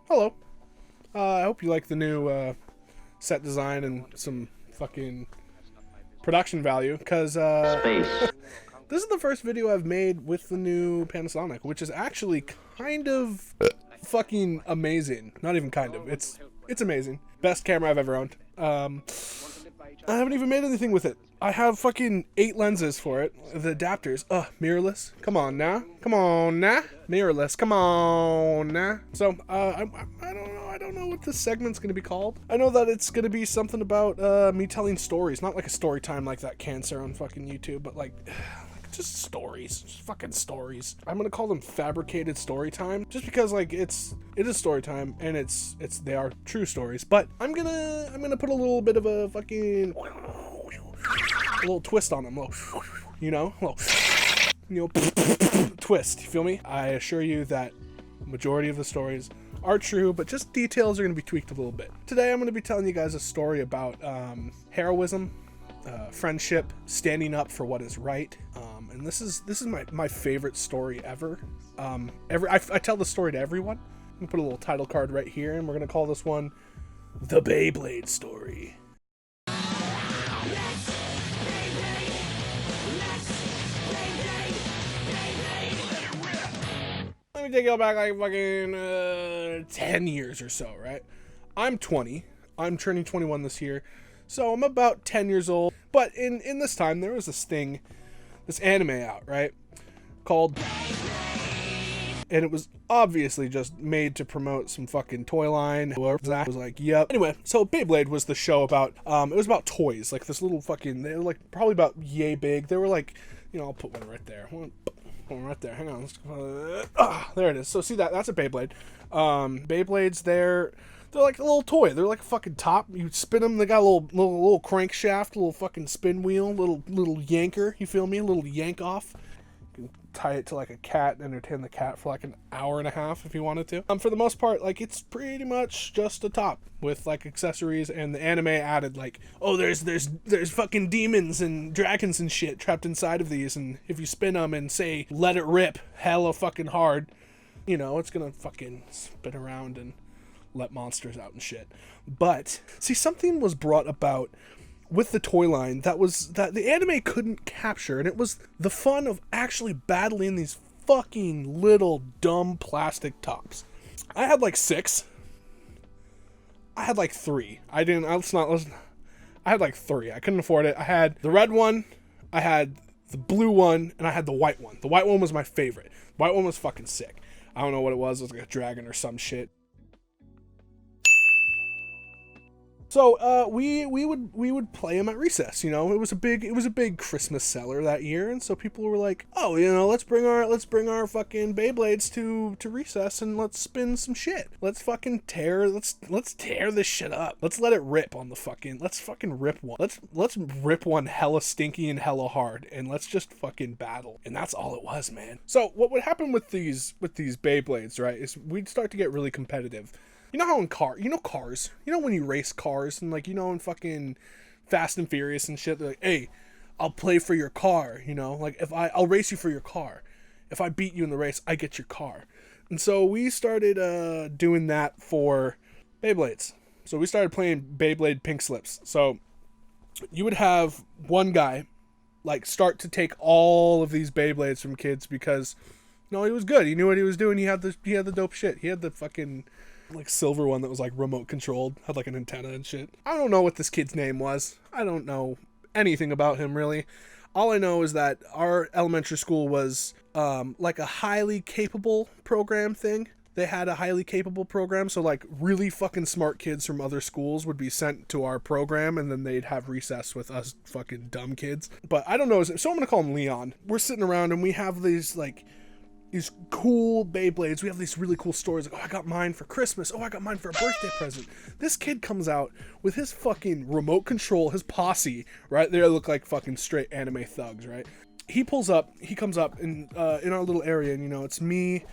Hello. I hope you like the new set design and some fucking production value, because Space. this is the first video I've made with the new Panasonic, which is actually kind of fucking amazing. Not even kind of. It's amazing. Best camera I've ever owned. I haven't even made anything with it. I have fucking 8 lenses for it. The adapters. Mirrorless. Come on now. Come on now. Mirrorless. Come on now. So, I don't know. I don't know what this segment's gonna be called. I know that it's gonna be something about me telling stories. Not like a story time like that Cancer on fucking YouTube, but like just stories. Just fucking stories. I'm gonna call them fabricated story time. Just because like it is story time and they are true stories. But I'm gonna put a little bit of a fucking a little twist on them, twist. You feel me? I assure you that majority of the stories are true, but just details are going to be tweaked a little bit. Today I'm going to be telling you guys a story about heroism, friendship, standing up for what is right, and this is my favorite story ever. I tell the story to everyone. I'm going to put a little title card right here, and we're going to call this one The Beyblade Story. Let me take you back like fucking 10 years or so, right? I'm 20. I'm turning 21 this year. So I'm about 10 years old. But in this time, there was this anime out, right? Called... And it was obviously just made to promote some fucking toy line. Whoever that was like, yep. Anyway, so Beyblade was the show about, it was about toys. Like this little fucking, they were like probably about yay big. They were like, I'll put one right there. One right there. Hang on. There it is. So see that's a Beyblade. Beyblades, they're like a little toy. They're like a fucking top. You spin them. They got a little crankshaft, a little fucking spin wheel, little yanker. You feel me? A little yank off. You can tie it to like a cat and entertain the cat for like an hour and a half if you wanted to. For the most part, like it's pretty much just a top with like accessories, and the anime added like, oh, there's fucking demons and dragons and shit trapped inside of these, and if you spin them and say let it rip hella fucking hard, it's gonna fucking spin around and let monsters out and shit. But see, something was brought about with the toy line that the anime couldn't capture, and it was the fun of actually battling these fucking little dumb plastic tops. I had like 6. I had like 3. I had like 3. I couldn't afford it. I had the red one, I had the blue one, and I had the white one. The white one was my favorite. The white one was fucking sick. I don't know what it was. It was like a dragon or some shit. So we would play them at recess. It was a big Christmas seller that year, and so people were like, oh, let's bring our fucking Beyblades to recess and let's spin some shit. Let's fucking let's tear this shit up. Let's let it rip on the fucking. Let's fucking rip one. Let's rip one hella stinky and hella hard, and let's just fucking battle. And that's all it was, man. So what would happen with these Beyblades, right? Is we'd start to get really competitive. You know how in cars, when you race cars and like, in fucking Fast and Furious and shit, they're like, hey, I'll play for your car, like I'll race you for your car. If I beat you in the race, I get your car. And so we started doing that for Beyblades. So we started playing Beyblade Pink Slips. So you would have one guy like start to take all of these Beyblades from kids because, he was good. He knew what he was doing. He had the dope shit. He had the fucking like silver one that was like remote controlled, had like an antenna and shit. I don't know what this kid's name was. I don't know anything about him really. All I know is that our elementary school was like a highly capable program thing. They had a highly capable program, so like really fucking smart kids from other schools would be sent to our program, and then they'd have recess with us fucking dumb kids. But I don't know, so I'm gonna call him Leon. We're sitting around and we have these cool Beyblades. We have these really cool stories. Like, oh, I got mine for Christmas. Oh, I got mine for a birthday present. This kid comes out with his fucking remote control, his posse, right? They look like fucking straight anime thugs, right? He comes up in our little area, and it's me,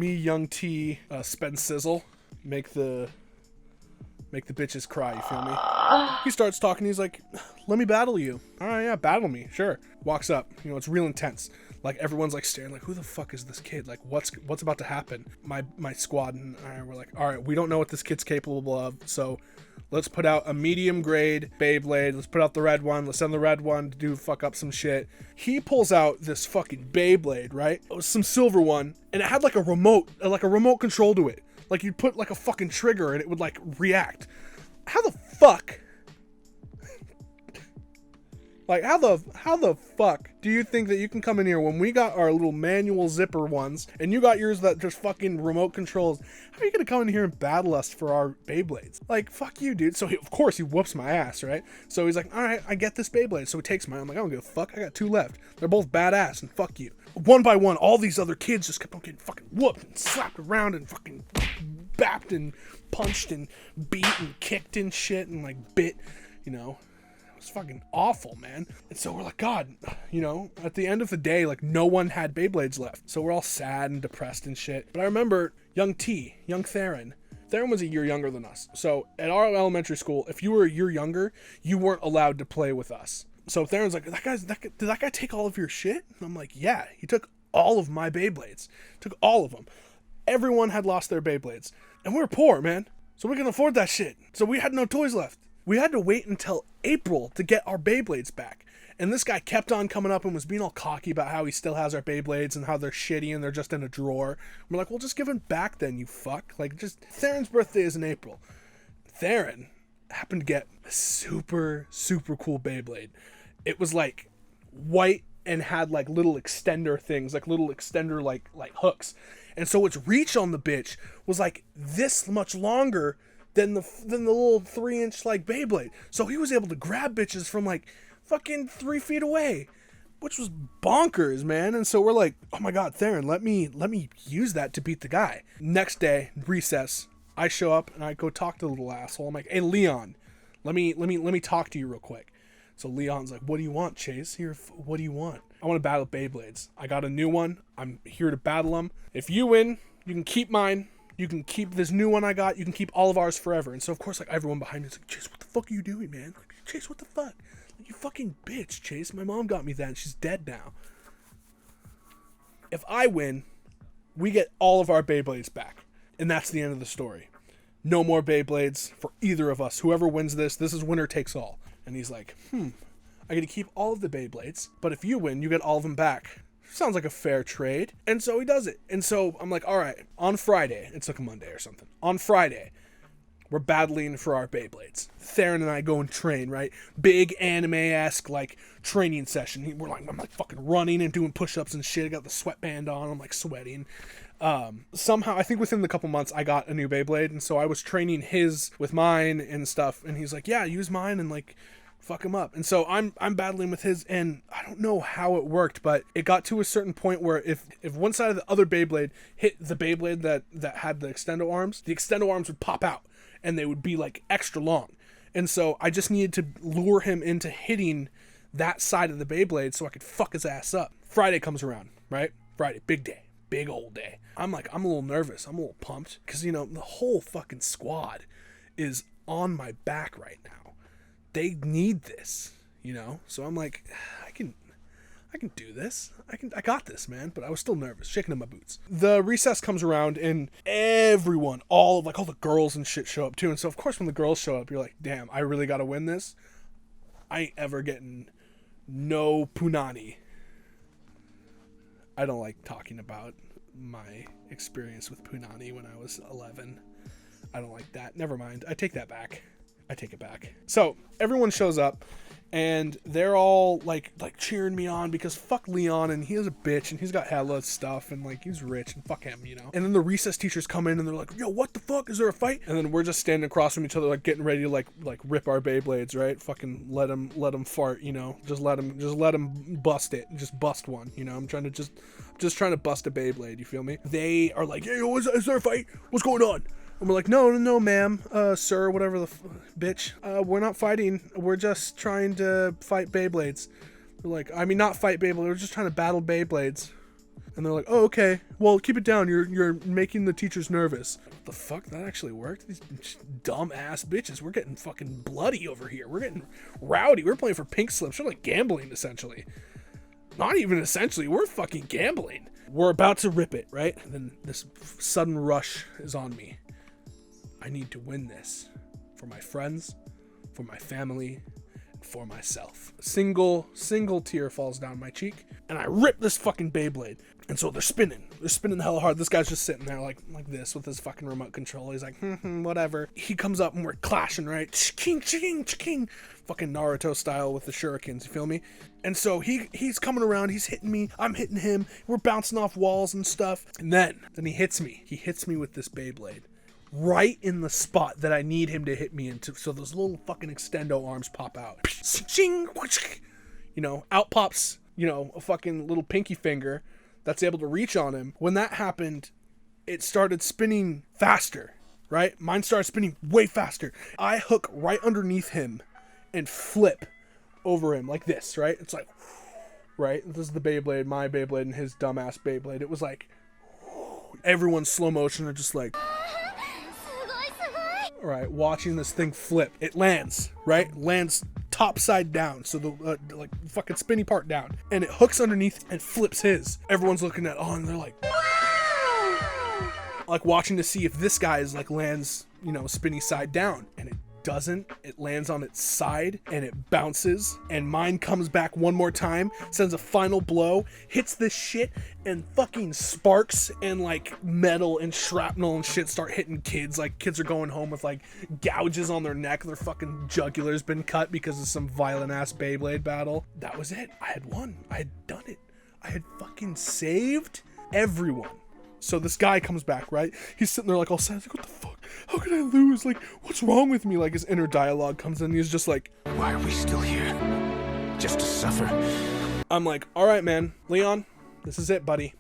Young T, Spence Sizzle, make the Make the bitches cry, you feel me? He starts talking, he's like, let me battle you. All right, yeah, battle me, sure. Walks up, you know, it's real intense. Like, everyone's like staring, like, who the fuck is this kid? Like, what's about to happen? My squad and I were like, all right, we don't know what this kid's capable of, so let's put out a medium grade Beyblade. Let's put out the red one. Let's send the red one to do fuck up some shit. He pulls out this fucking Beyblade, right? It was some silver one, and it had like a remote control to it. Like, you'd put like a fucking trigger and it would like react. How the fuck? Like, how the fuck do you think that you can come in here when we got our little manual zipper ones and you got yours that just fucking remote controls? How are you gonna come in here and battle us for our Beyblades? Like, fuck you, dude. So of course he whoops my ass, right? So he's like, all right, I get this Beyblade. So he takes mine. I'm like, I don't give a fuck. I got 2 left. They're both badass and fuck you. One by one, all these other kids just kept on getting fucking whooped and slapped around and fucking bapped and punched and beat and kicked and shit and like bit, you know. It's fucking awful, man. And so we're like, God, you know, at the end of the day, like, no one had Beyblades left. So we're all sad and depressed and shit. But I remember young Theron was a year younger than us. So at our elementary school, if you were a year younger, you weren't allowed to play with us. So Theron's like, did that guy take all of your shit? And I'm like, yeah, he took all of my Beyblades. Took all of them. Everyone had lost their Beyblades. And we were poor, man. So we couldn't afford that shit. So we had no toys left. We had to wait until April to get our Beyblades back. And this guy kept on coming up and was being all cocky about how he still has our Beyblades and how they're shitty and they're just in a drawer. We're like, well, just give them back then, you fuck. Like, just, Theron's birthday is in April. Theron happened to get a super, super cool Beyblade. It was like white and had like little extender things, like little extender like hooks. And so its reach on the bitch was like this much longer than the little 3-inch like Beyblade. So he was able to grab bitches from like fucking 3 feet away, which was bonkers, man. And so we're like, oh my God, Theron, let me use that to beat the guy. Next day, recess, I show up and I go talk to the little asshole. I'm like, hey, Leon, let me talk to you real quick. So Leon's like, what do you want, Chace? Here, what do you want? I want to battle Beyblades. I got a new one. I'm here to battle them. If you win, you can keep mine. You can keep this new one I got. You can keep all of ours forever. And so, of course, like, everyone behind me is like, Chace, what the fuck are you doing, man? Like, Chace, what the fuck? Like, you fucking bitch, Chace. My mom got me that, and she's dead now. If I win, we get all of our Beyblades back. And that's the end of the story. No more Beyblades for either of us. Whoever wins this is winner takes all. And he's like, I get to keep all of the Beyblades, but if you win, you get all of them back. Sounds like a fair trade. And so he does it. And so I'm like, all right, on Friday, it's like a Monday or something. On Friday, we're battling for our Beyblades. Theron and I go and train, right? Big anime-esque, like, training session. I'm like fucking running and doing push-ups and shit. I got the sweatband on. I'm like sweating. Somehow, I think within the couple months, I got a new Beyblade. And so I was training his with mine and stuff. And he's like, yeah, use mine and like, fuck him up. And so I'm battling with his, and I don't know how it worked, but it got to a certain point where if one side of the other Beyblade hit the Beyblade that had the extendo arms would pop out and they would be like extra long. And so I just needed to lure him into hitting that side of the Beyblade so I could fuck his ass up. Friday comes around, right? Friday, big day, big old day. I'm a little nervous. I'm a little pumped because, you know, the whole fucking squad is on my back right now. They need this, you know? So I'm like, I can do this. I got this, man. But I was still nervous, shaking in my boots. The recess comes around and everyone, all the girls and shit show up too. And so of course when the girls show up, you're like, damn, I really got to win this. I ain't ever getting no punani. I don't like talking about my experience with punani when I was 11. I don't like that. Never mind. I take that back. I take it back. So everyone shows up and they're all like cheering me on because fuck Leon and he is a bitch and he's got hella stuff and like he's rich and fuck him, you know. And then the recess teachers come in and they're like, yo, what the fuck? Is there a fight? And then we're just standing across from each other like getting ready to like rip our Beyblades, right? Fucking let them fart, you know. Just let them bust it. Just bust one, you know. I'm trying to bust a Beyblade, you feel me? They are like, hey, is there a fight? What's going on? And we're like, no, ma'am, sir, whatever the bitch. We're not fighting. We're just trying to fight Beyblades. We're like, I mean, not fight Beyblades. We're just trying to battle Beyblades. And they're like, oh, okay, well, keep it down. You're making the teachers nervous. What the fuck? That actually worked? These dumb ass bitches. We're getting fucking bloody over here. We're getting rowdy. We're playing for pink slips. We're like gambling, essentially. Not even essentially. We're fucking gambling. We're about to rip it, right? And then this sudden rush is on me. I need to win this for my friends, for my family, and for myself. A single tear falls down my cheek, and I rip this fucking Beyblade. And so they're spinning hella hard. This guy's just sitting there like this with his fucking remote control. He's like, whatever. He comes up and we're clashing, right? King, fucking Naruto style with the shurikens, you feel me? And so he's coming around, he's hitting me, I'm hitting him, we're bouncing off walls and stuff. And then he hits me. He hits me with this Beyblade. Right in the spot that I need him to hit me into. So those little fucking extendo arms pop out. You know, out pops, you know, a fucking little pinky finger that's able to reach on him. When that happened, it started spinning faster, right? Mine started spinning way faster. I hook right underneath him and flip over him like this, right? It's like, right? This is the Beyblade, my Beyblade, and his dumbass Beyblade. It was like, everyone's slow motion are just like, all right, watching this thing flip. It lands, right? Lands top side down, so the like fucking spinny part down, and it hooks underneath and flips his. Everyone's looking at and they're like, like watching to see if this guy's like lands, you know, spinny side down, and it doesn't. It lands on its side and it bounces, and mine comes back one more time, sends a final blow, hits this shit, and fucking sparks and like metal and shrapnel and shit start hitting kids. Like kids are going home with like gouges on their neck. Their fucking jugular's been cut because of some violent ass Beyblade battle. That was it. I had won. I had done it. I had fucking saved everyone. So this guy comes back, right? He's sitting there like all sad. He's like, what the fuck? How could I lose? Like, what's wrong with me? Like his inner dialogue comes in. And he's just like, why are we still here? Just to suffer? I'm like, all right, man. Leon, this is it, buddy.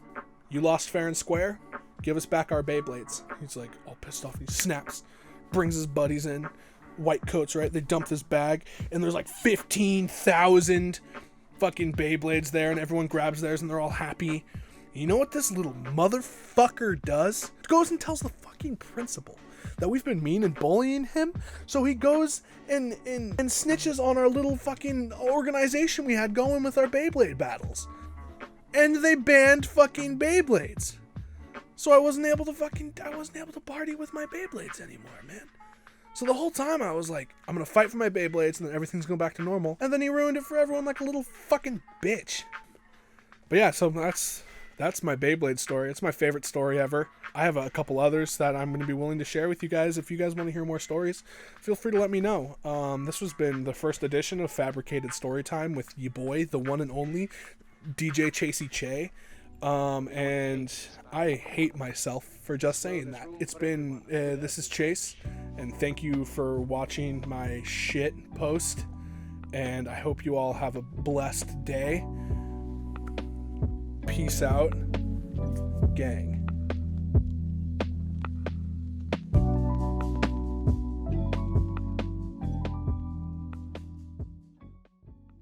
You lost fair and square. Give us back our Beyblades. He's like all pissed off. He snaps, brings his buddies in. White coats, right? They dump this bag, and there's like 15,000 fucking Beyblades there, and everyone grabs theirs, and they're all happy. You know what this little motherfucker does? Goes and tells the fucking principal that we've been mean and bullying him. So he goes and snitches on our little fucking organization we had going with our Beyblade battles. And they banned fucking Beyblades. So I wasn't able to party with my Beyblades anymore, man. So the whole time I was like, I'm gonna fight for my Beyblades and then everything's going back to normal. And then he ruined it for everyone like a little fucking bitch. But yeah, so that's my Beyblade story. It's my favorite story ever. I have a couple others that I'm going to be willing to share with you guys. If you guys want to hear more stories, feel free to let me know. This has been the first edition of Fabricated Storytime with ya boy, the one and only DJ Chace. And I hate myself for just saying that. It's been, this is Chace, and thank you for watching my shit post. And I hope you all have a blessed day. Peace out, gang.